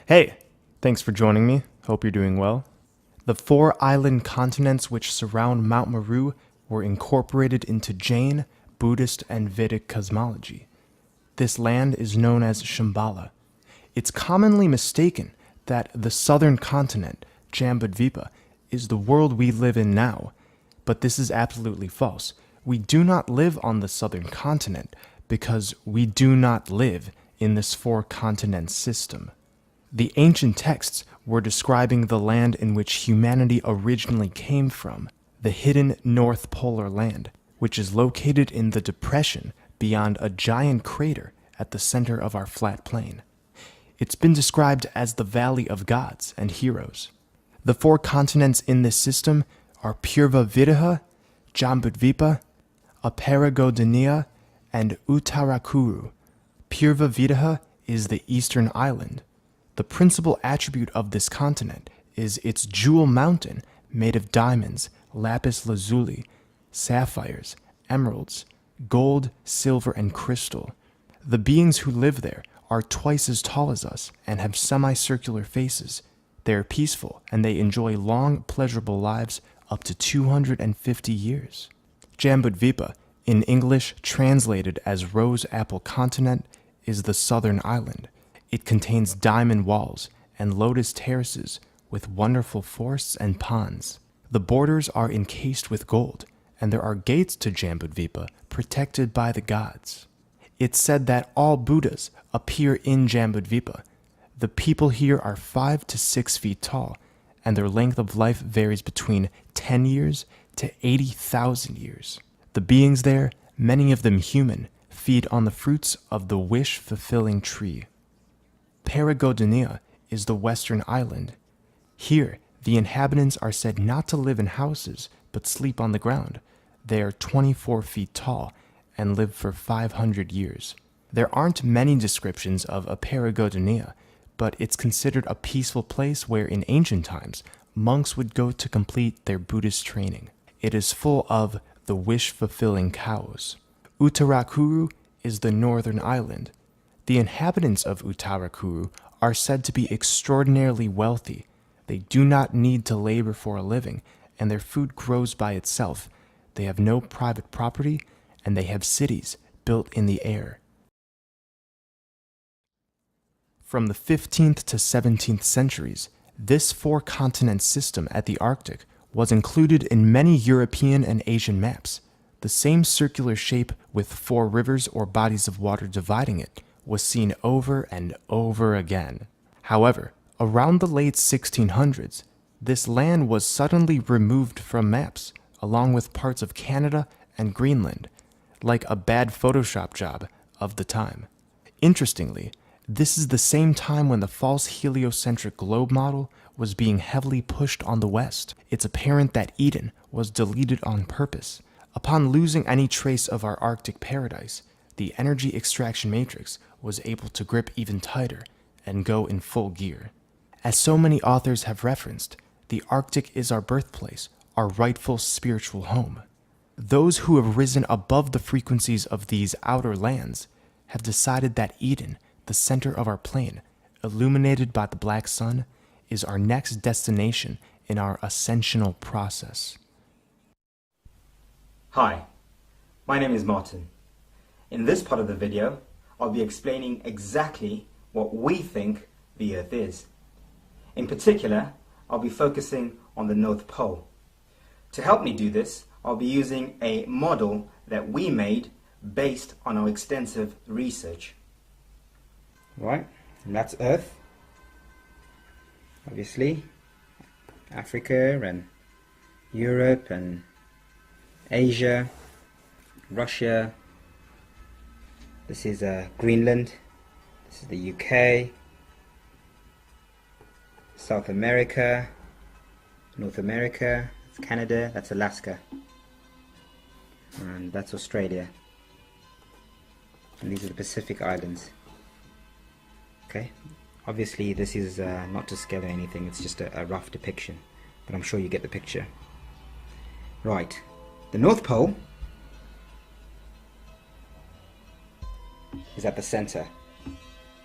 Hey, thanks for joining me. Hope you're doing well. The four island continents which surround Mount Meru were incorporated into Jain, Buddhist, and Vedic cosmology. This land is known as Shambhala. It's commonly mistaken that the southern continent, Jambudvipa, is the world we live in now, but this is absolutely false. We do not live on the southern continent because we do not live in this four-continent system. The ancient texts were describing the land in which humanity originally came from, the hidden North Polar Land, which is located in the depression beyond a giant crater at the center of our flat plain. It's been described as the Valley of Gods and Heroes. The four continents in this system are Purva Vidha, Jambudvipa, Aparagodania, and Uttarakuru. Purva Vidha is the eastern island. The principal attribute of this continent is its jewel mountain made of diamonds, lapis lazuli, sapphires, emeralds, gold, silver, and crystal. The beings who live there are twice as tall as us and have semicircular faces. They are peaceful and they enjoy long, pleasurable lives up to 250 years. Jambudvipa, in English translated as Rose Apple Continent, is the southern island. It contains diamond walls and lotus terraces with wonderful forests and ponds. The borders are encased with gold, and there are gates to Jambudvipa protected by the gods. It's said that all Buddhas appear in Jambudvipa. The people here are 5 to 6 feet tall, and their length of life varies between 10 years to 80,000 years. The beings there, many of them human, feed on the fruits of the wish-fulfilling tree. Paragodania is the western island. Here, the inhabitants are said not to live in houses, but sleep on the ground. They are 24 feet tall and live for 500 years. There aren't many descriptions of Aparagodania, but it's considered a peaceful place where in ancient times, monks would go to complete their Buddhist training. It is full of the wish-fulfilling cows. Uttarakuru is the northern island. The inhabitants of Uttarakuru are said to be extraordinarily wealthy. They do not need to labor for a living, and their food grows by itself. They have no private property, and they have cities built in the air. From the 15th to 17th centuries, this four-continent system at the Arctic was included in many European and Asian maps. The same circular shape with 4 rivers or bodies of water dividing it was seen over and over again. However, around the late 1600s, this land was suddenly removed from maps, along with parts of Canada and Greenland, like a bad Photoshop job of the time. Interestingly, this is the same time when the false heliocentric globe model was being heavily pushed on the West. It's apparent that Eden was deleted on purpose. Upon losing any trace of our Arctic paradise, the energy extraction matrix was able to grip even tighter and go in full gear. As so many authors have referenced, the Arctic is our birthplace, our rightful spiritual home. Those who have risen above the frequencies of these outer lands have decided that Eden, the center of our plane, illuminated by the black sun, is our next destination in our ascensional process. Hi, my name is Martin. In this part of the video, I'll be explaining exactly what we think the Earth is. In particular, I'll be focusing on the North Pole. To help me do this, I'll be using a model that we made based on our extensive research. Right, and that's Earth. Obviously, Africa and Europe and Asia, Russia. This is Greenland. This is the UK, South America, North America. That's Canada. That's Alaska, and that's Australia. And these are the Pacific Islands. Okay. Obviously, this is not to scale or anything. It's just a rough depiction, but I'm sure you get the picture. Right. The North Pole is at the center.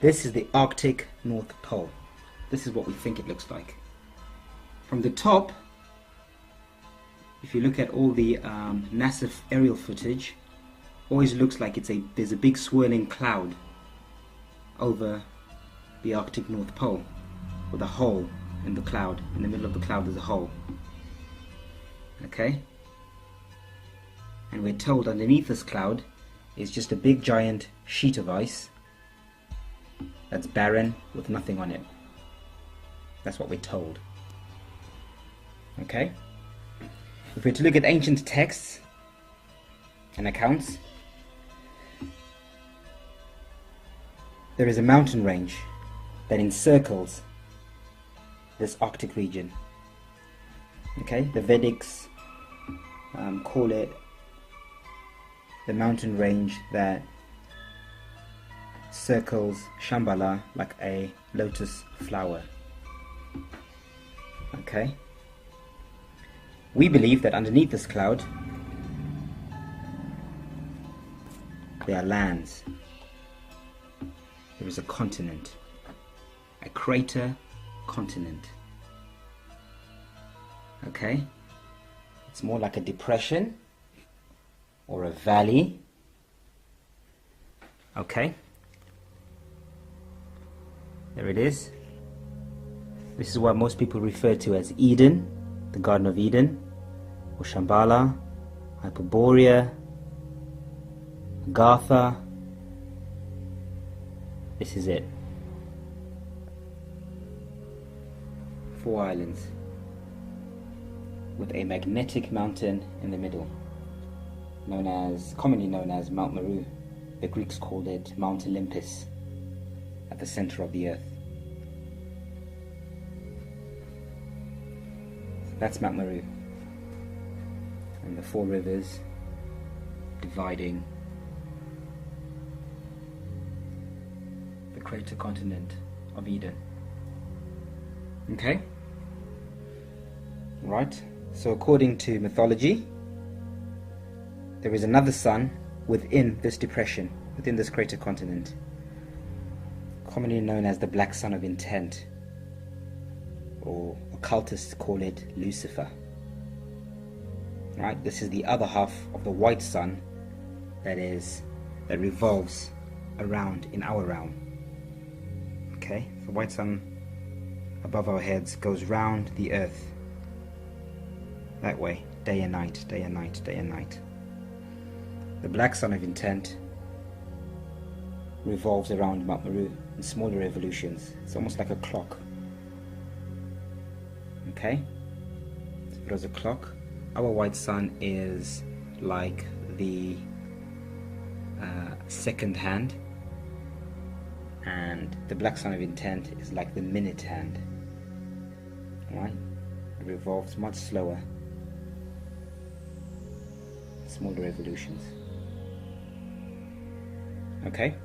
This is the Arctic North Pole. this is what we think it looks like. From the top, if you look at all the NASA aerial footage, always looks like there's a big swirling cloud over the Arctic North Pole, with a hole in the cloud. In the middle of the cloud there's a hole. Okay? And we're told underneath this cloud is just a big giant sheet of ice that's barren with nothing on it. That's what we're told. Okay? If we're to look at ancient texts and accounts, there is a mountain range that encircles this Arctic region. Okay, the Vedics call it the mountain range that circles Shambhala like a lotus flower. Okay, we believe that underneath this cloud there are lands. There is a continent, a crater continent. Okay, it's more like a depression or a valley. Okay, there it is. This is what most people refer to as Eden, the Garden of Eden, or Shambhala, Hyperborea, Agartha. This is it. 4 islands with a magnetic mountain in the middle, commonly known as Mount Meru. The Greeks called it Mount Olympus, at the center of the earth. So that's Mount Meru, and the 4 rivers dividing the crater continent of Eden. Okay? Right, so according to mythology, there is another sun within this depression, within this crater continent, commonly known as the Black Sun of Intent, or occultists call it Lucifer. Right, this is the other half of the white sun that revolves around in our realm. Okay, the white sun above our heads goes round the earth that way, day and night, day and night, day and night. The Black Sun of Intent revolves around Mount Meru in smaller revolutions. It's almost like a clock. Okay, so it was a clock. Our white sun is like the second hand, and the Black Sun of Intent is like the minute hand. Right? It revolves much slower, smaller revolutions. Okay?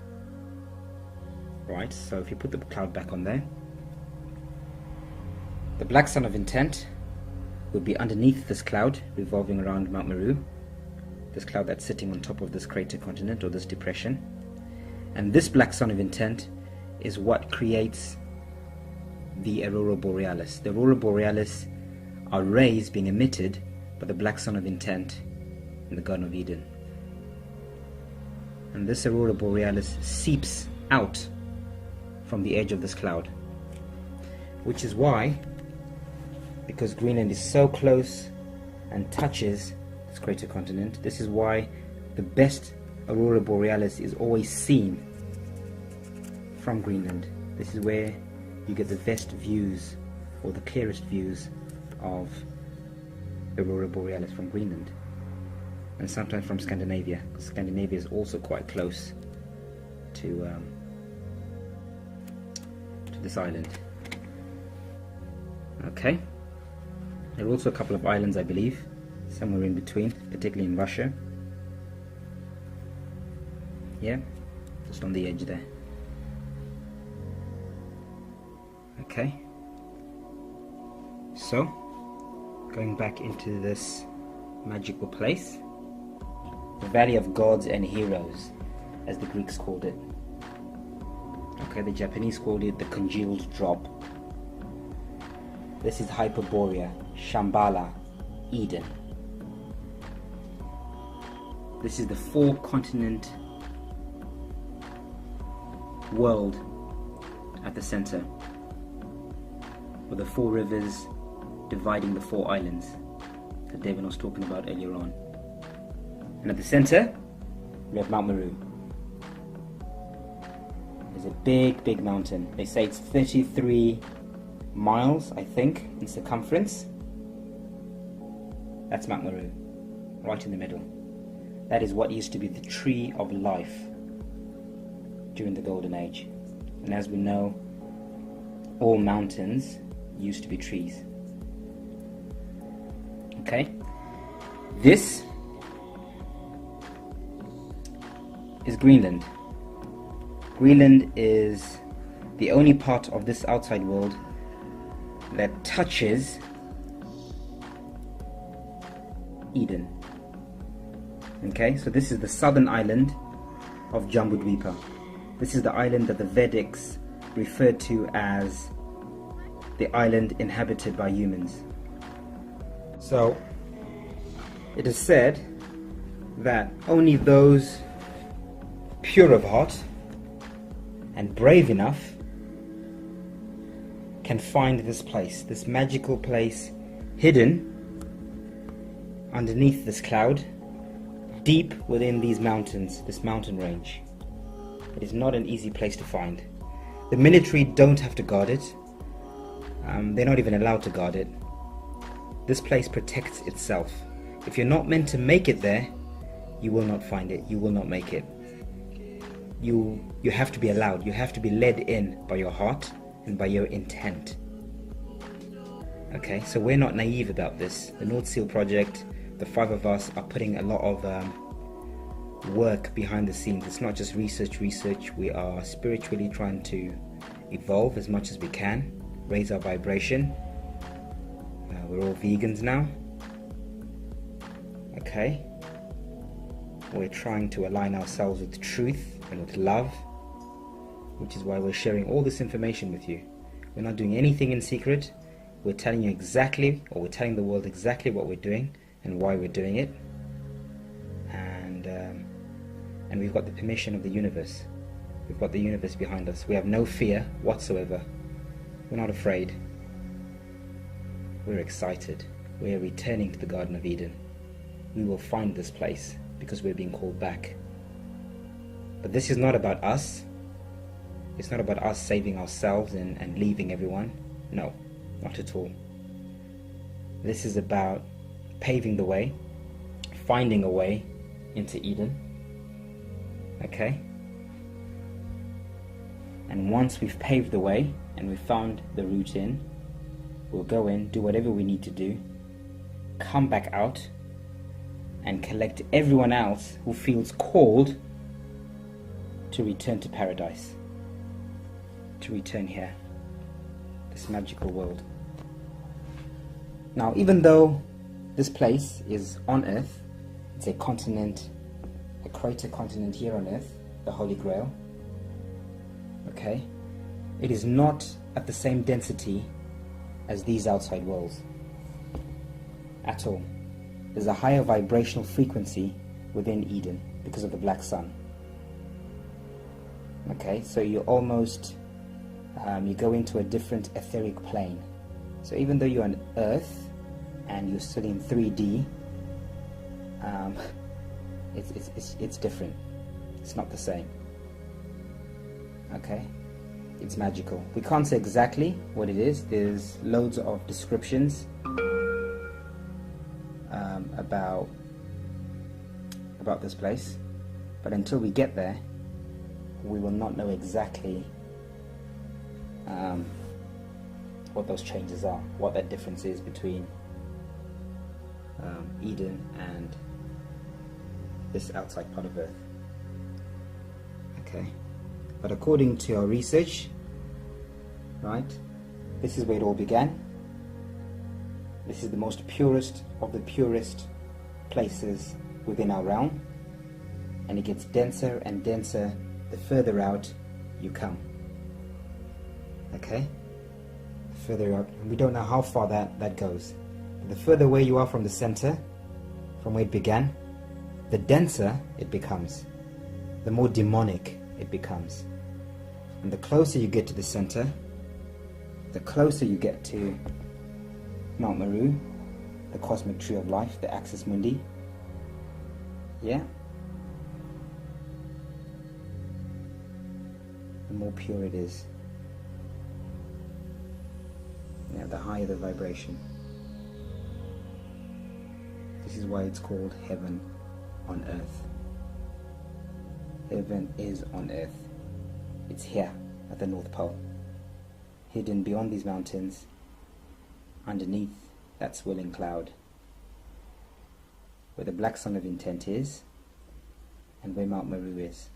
Right, so if you put the cloud back on there, the Black Sun of Intent would be underneath this cloud revolving around Mount Meru, this cloud that's sitting on top of this crater continent or this depression. And this Black Sun of Intent is what creates the Aurora Borealis. The Aurora Borealis are rays being emitted by the Black Sun of Intent in the Garden of Eden. And this Aurora Borealis seeps out from the edge of this cloud, which is why, because Greenland is so close and touches this crater continent, this is why the best Aurora Borealis is always seen from Greenland. This is where you get the best views, or the clearest views, of Aurora Borealis from Greenland, and sometimes from Scandinavia, because Scandinavia is also quite close to this island. Okay, there are also a couple of islands, I believe, somewhere in between, particularly in Russia. Yeah, just on the edge there. Okay, so going back into this magical place, the Valley of Gods and Heroes, as the Greeks called it. Okay, the Japanese called it the congealed drop. This is Hyperborea, Shambhala, Eden. This is the 4-continent world at the center, with the 4 rivers dividing the 4 islands that David was talking about earlier on. And at the center, we have Mount Meru. It's a big, big mountain. They say it's 33 miles, I think, in circumference. That's Mount Meru, right in the middle. That is what used to be the tree of life during the Golden Age. And as we know, all mountains used to be trees. Okay? This is Greenland. Greenland is the only part of this outside world that touches Eden. Okay, so this is the southern island of Jambudvipa. This is the island that the Vedics referred to as the island inhabited by humans. So it is said that only those pure of heart and brave enough can find this place, this magical place hidden underneath this cloud, deep within these mountains, this mountain range. It is not an easy place to find. The military don't have to guard it. They're not even allowed to guard it. This place protects itself. If you're not meant to make it there, you will not find it. You will not make it. You have to be allowed. You have to be led in by your heart and by your intent. Okay, so we're not naive about this. The North Seal Project, the 5 of us are putting a lot of work behind the scenes. It's not just research. We are spiritually trying to evolve as much as we can, raise our vibration. We're all vegans now. Okay, we're trying to align ourselves with truth and with love, which is why we're sharing all this information with you. We're not doing anything in secret. We're telling you exactly, or we're telling the world exactly what we're doing and why we're doing it. And we've got the permission of the universe. We've got the universe behind us. We have no fear whatsoever. We're not afraid. We're excited. We're returning to the Garden of Eden. We will find this place because we're being called back. But this is not about us. It's not about us saving ourselves and leaving everyone. No, not at all. This is about paving the way, finding a way into Eden. Okay? And once we've paved the way and we've found the route in, we'll go in, do whatever we need to do, come back out, and collect everyone else who feels called to return to paradise, to return here, this magical world. Now, even though this place is on Earth, it's a continent, a crater continent here on Earth, the Holy Grail, okay, it is not at the same density as these outside worlds at all. There's a higher vibrational frequency within Eden because of the black sun. Okay, so you almost you go into a different etheric plane. So even though you're on Earth and you're still in 3D, it's different. It's not the same. Okay, it's magical. We can't say exactly what it is. There's loads of descriptions about this place, but until we get there, we will not know exactly what those changes are, what that difference is between Eden and this outside part of Earth. Okay, but according to our research, right, this is where it all began. This is the most purest of the purest places within our realm, and it gets denser and denser the further out you come. Okay? The further out, and we don't know how far that goes. But the further away you are from the center, from where it began, the denser it becomes, the more demonic it becomes. And the closer you get to the center, the closer you get to Mount Meru, the cosmic tree of life, the Axis Mundi. Yeah? The more pure it is. Yeah, the higher the vibration. This is why it's called heaven on earth. Heaven is on earth. It's here at the North Pole. Hidden beyond these mountains, underneath that swirling cloud, where the black sun of intent is, and where Mount Meru is.